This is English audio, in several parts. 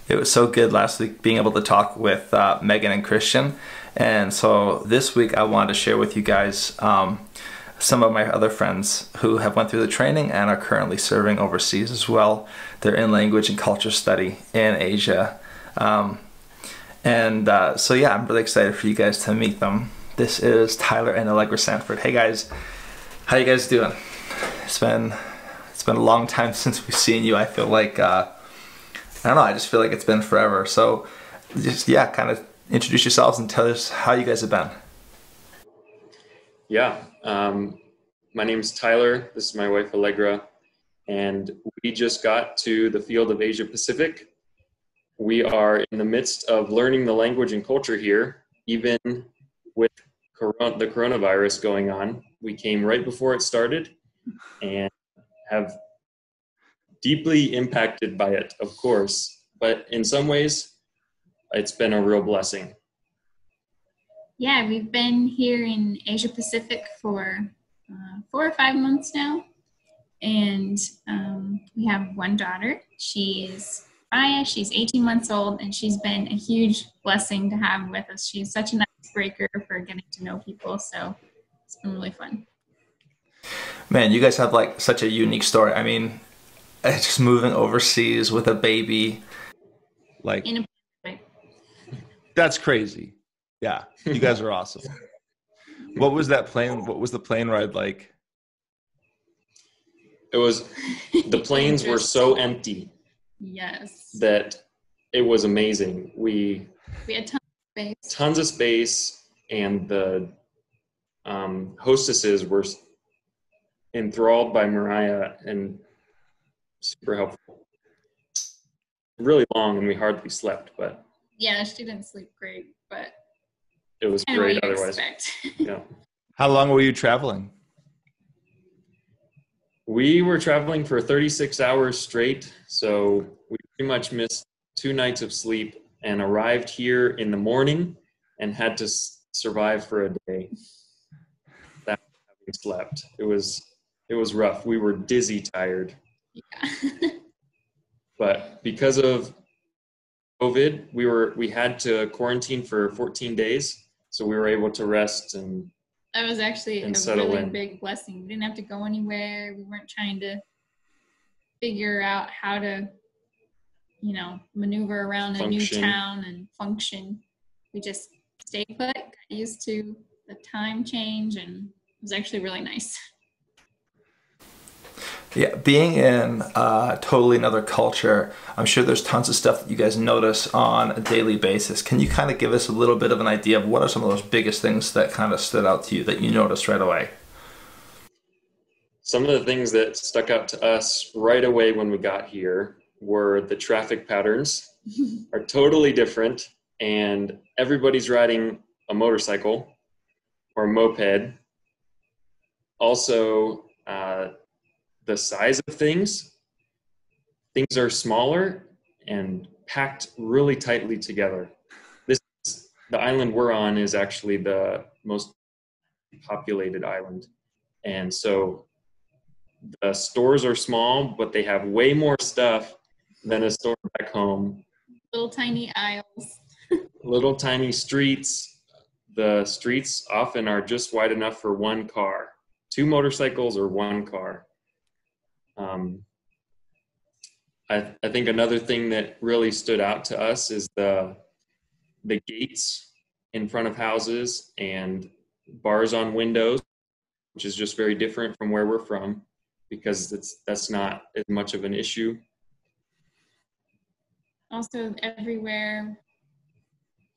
It was so good last week being able to talk with Megan and Christian. And so this week I wanted to share with you guys some of my other friends who have went through the training and are currently serving overseas as well. They're in language and culture study in Asia. So yeah, I'm really excited for you guys to meet them. This is Tyler and Allegra Sanford. Hey guys, how you guys doing? It's been a long time since we've seen you. I feel like I don't know, I just feel like it's been forever. So just, yeah, kind of introduce yourselves and tell us how you guys have been. Yeah, my name's Tyler. This is my wife, Allegra, and we just got to the field of Asia Pacific. We are in the midst of learning the language and culture here, even with the coronavirus going on. We came right before it started and have deeply impacted by it, of course, but in some ways, it's been a real blessing. Yeah, we've been here in Asia Pacific for 4 or 5 months now, and we have one daughter. She's Maya. She's 18 months old, and she's been a huge blessing to have with us. She's such an icebreaker for getting to know people, so it's been really fun. Man, you guys have like such a unique story. I mean, just moving overseas with a baby, like In a way. that's crazy. Yeah, you guys are awesome. What was the plane ride like? The planes were so empty. Yes. That it was amazing. We had tons of space, and the hostesses were enthralled by Mariah and super helpful. Really long, and we hardly slept, but yeah, she didn't sleep great, but it was great otherwise. Yeah. How long were you traveling? We were traveling for 36 hours straight, so we pretty much missed 2 nights of sleep and arrived here in the morning and had to survive for a day. That we slept. It was rough. We were dizzy tired. Yeah. But because of COVID, we had to quarantine for 14 days, so we were able to rest and that was actually a really big blessing. We didn't have to go anywhere. We weren't trying to figure out how to, maneuver around a new town and function. We just stayed put, got used to the time change, and it was actually really nice. Yeah, being in totally another culture, I'm sure there's tons of stuff that you guys notice on a daily basis. Can you kind of give us a little bit of an idea of what are some of those biggest things that kind of stood out to you that you noticed right away? Some of the things that stuck out to us right away when we got here were the traffic patterns are totally different, and everybody's riding a motorcycle or a moped. Also, the size of things are smaller and packed really tightly together. The island we're on is actually the most populated island. And so the stores are small, but they have way more stuff than a store back home. Little tiny aisles. Little tiny streets. The streets often are just wide enough for one car, 2 motorcycles or 1 car. I think another thing that really stood out to us is the gates in front of houses and bars on windows, which is just very different from where we're from because that's not as much of an issue. Also, everywhere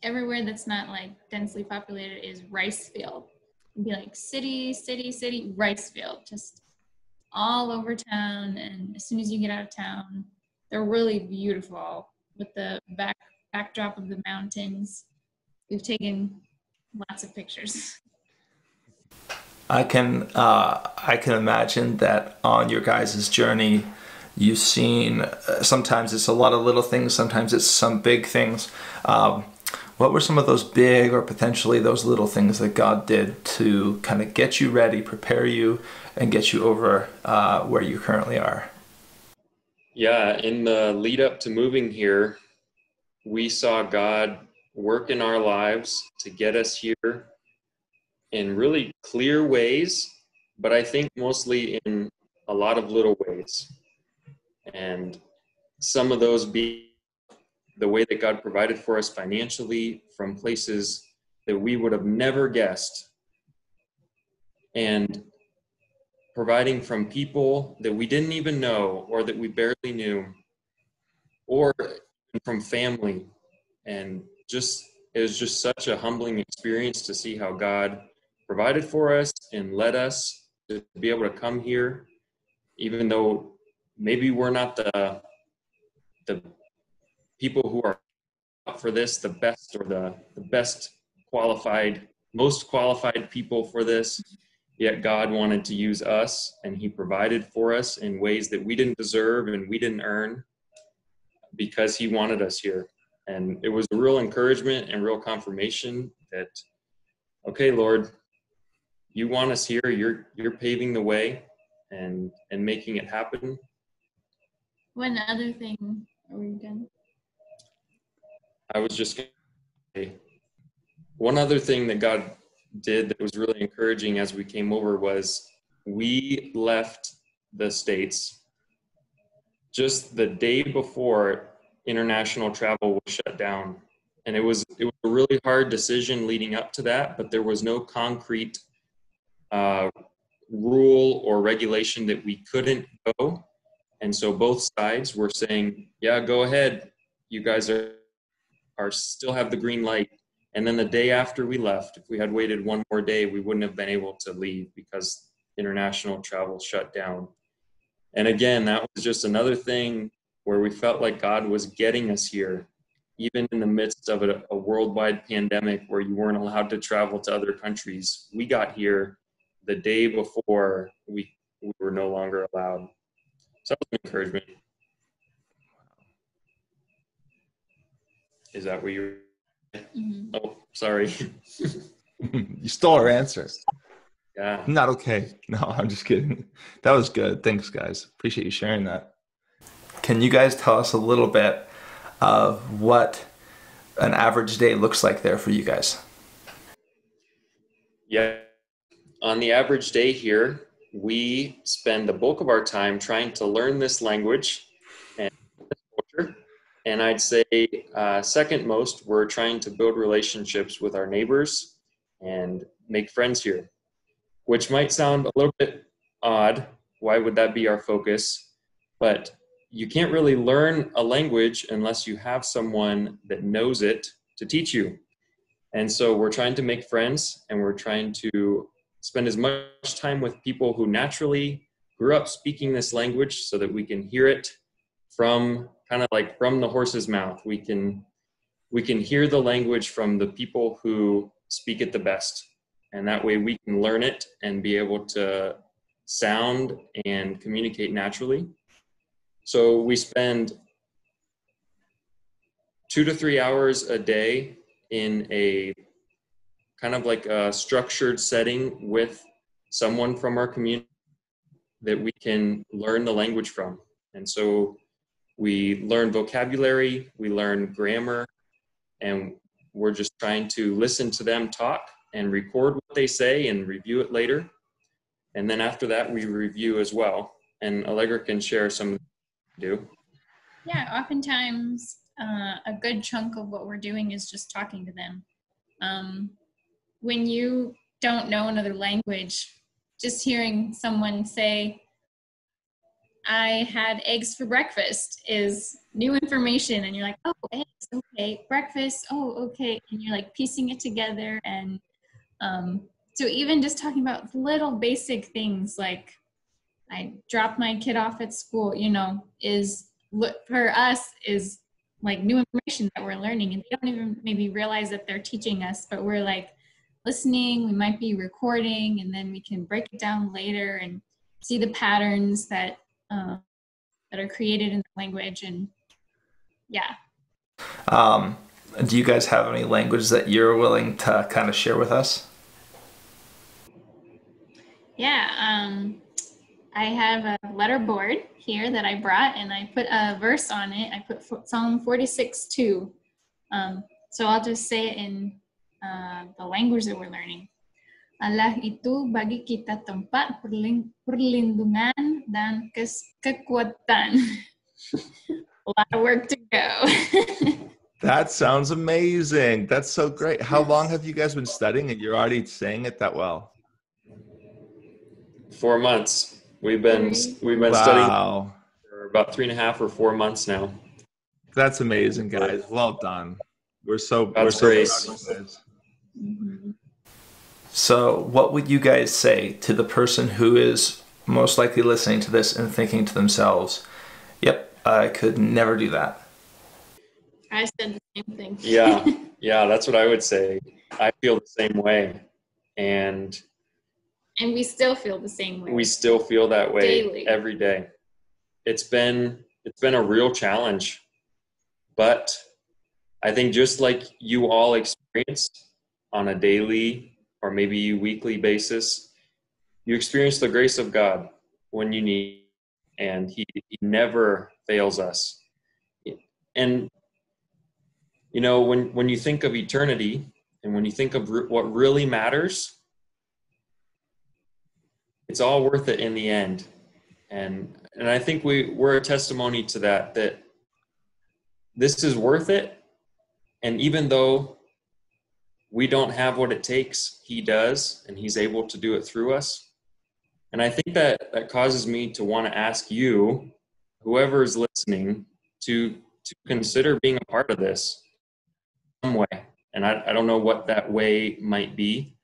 that's not like densely populated is rice field. It'd be like city, rice field, just all over town. And as soon as you get out of town, they're really beautiful with the backdrop of the mountains. We've taken lots of pictures. I can imagine that on your guys' journey, you've seen sometimes it's a lot of little things, sometimes it's some big things. What were some of those big or potentially those little things that God did to kind of get you ready, prepare you, and get you over where you currently are? Yeah, in the lead up to moving here, we saw God work in our lives to get us here in really clear ways, but I think mostly in a lot of little ways. And some of those being the way that God provided for us financially from places that we would have never guessed, and providing from people that we didn't even know or that we barely knew, or from family. And just it was just such a humbling experience to see how God provided for us and led us to be able to come here, even though maybe we're not the people who are up for this, the best or the best qualified, most qualified people for this. Yet God wanted to use us, and he provided for us in ways that we didn't deserve and we didn't earn, because he wanted us here. And it was a real encouragement and real confirmation that, okay, Lord, you want us here. You're paving the way and making it happen. One other thing, are we done? I was just going to say, one other thing that God did that was really encouraging as we came over was we left the States just the day before international travel was shut down. And it was a really hard decision leading up to that, but there was no concrete rule or regulation that we couldn't go. And so both sides were saying, yeah, go ahead. You guys are still have the green light. And then the day after we left, if we had waited one more day, we wouldn't have been able to leave because international travel shut down. And again, that was just another thing where we felt like God was getting us here, even in the midst of a worldwide pandemic where you weren't allowed to travel to other countries. We got here the day before we were no longer allowed. So that was an encouragement. Is that what you? Mm-hmm. Oh, sorry. You stole our answer. Yeah. Not okay. No, I'm just kidding. That was good. Thanks, guys. Appreciate you sharing that. Can you guys tell us a little bit of what an average day looks like there for you guys? Yeah. On the average day here, we spend the bulk of our time trying to learn this language and culture. And I'd say second most, we're trying to build relationships with our neighbors and make friends here, which might sound a little bit odd. Why would that be our focus? But you can't really learn a language unless you have someone that knows it to teach you. And so we're trying to make friends, and we're trying to spend as much time with people who naturally grew up speaking this language so that we can hear it from kind of like from the horse's mouth. We can hear the language from the people who speak it the best. And that way we can learn it and be able to sound and communicate naturally. So we spend 2 to 3 hours a day in a kind of like a structured setting with someone from our community that we can learn the language from. And so we learn vocabulary, we learn grammar, and we're just trying to listen to them talk and record what they say and review it later. And then after that, we review as well. And Allegra can share some of what we do. Yeah, oftentimes a good chunk of what we're doing is just talking to them. When you don't know another language, just hearing someone say, I had eggs for breakfast is new information. And you're like, oh, eggs, okay, breakfast, oh, okay. And you're like piecing it together. And so even just talking about little basic things like I dropped my kid off at school, is for us is like new information that we're learning, and they don't even maybe realize that they're teaching us, but we're like listening, we might be recording, and then we can break it down later and see the patterns that are created in the language. And yeah. Do you guys have any language that you're willing to kind of share with us? Yeah, I have a letter board here that I brought, and I put a verse on it. I put Psalm 46:2. So I'll just say it in the language that we're learning. Allah itu bagi kita tempat perlindungan dan kekuatan. A lot of work to go. That sounds amazing. That's so great. How long have you guys been studying and you're already saying it that well? 4 months. We've been studying Wow. for about 3.5 or 4 months now. That's amazing, guys. Well done. We're so God's proud grace. of you guys. Mm-hmm. So what would you guys say to the person who is most likely listening to this and thinking to themselves, yep, I could never do that? I said the same thing. Yeah, that's what I would say. I feel the same way. And we still feel the same way. We still feel that way daily, every day. It's been a real challenge. But I think just like you all experience on a daily or maybe weekly basis, you experience the grace of God when you need, and he never fails us. And you know, when you think of eternity and when you think of what really matters, it's all worth it in the end. And I think we're a testimony to that this is worth it. And even though we don't have what it takes, he does, and he's able to do it through us. And I think that causes me to want to ask you, whoever is listening, to consider being a part of this some way. And I don't know what that way might be,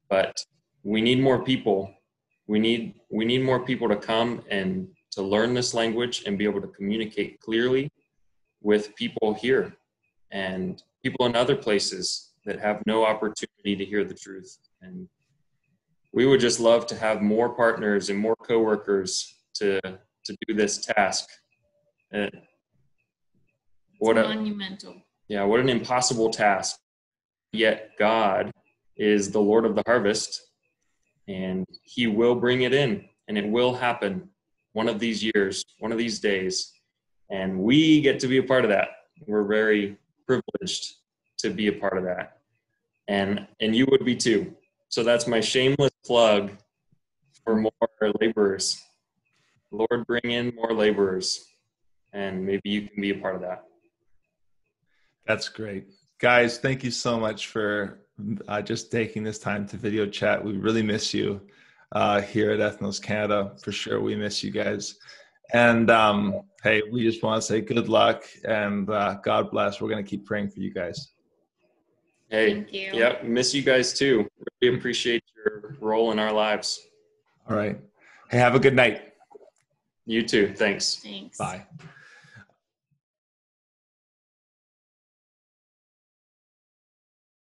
but we need more people. We need more people to come and to learn this language and be able to communicate clearly with people here and people in other places that have no opportunity to hear the truth. And we would just love to have more partners and more coworkers to do this task. Monumental. Yeah, what an impossible task. Yet God is the Lord of the harvest, and he will bring it in, and it will happen one of these years, one of these days. And we get to be a part of that. We're very privileged to be a part of that. And you would be too. So that's my shameless plug for more laborers. Lord, bring in more laborers, and maybe you can be a part of that. That's great. Guys, thank you so much for just taking this time to video chat. We really miss you here at Ethnos Canada. For sure, we miss you guys. And hey, we just want to say good luck and God bless. We're going to keep praying for you guys. Hey, thank you. Yeah, miss you guys too. Really appreciate your role in our lives. All right. Hey, have a good night. You too. Thanks. Thanks. Bye.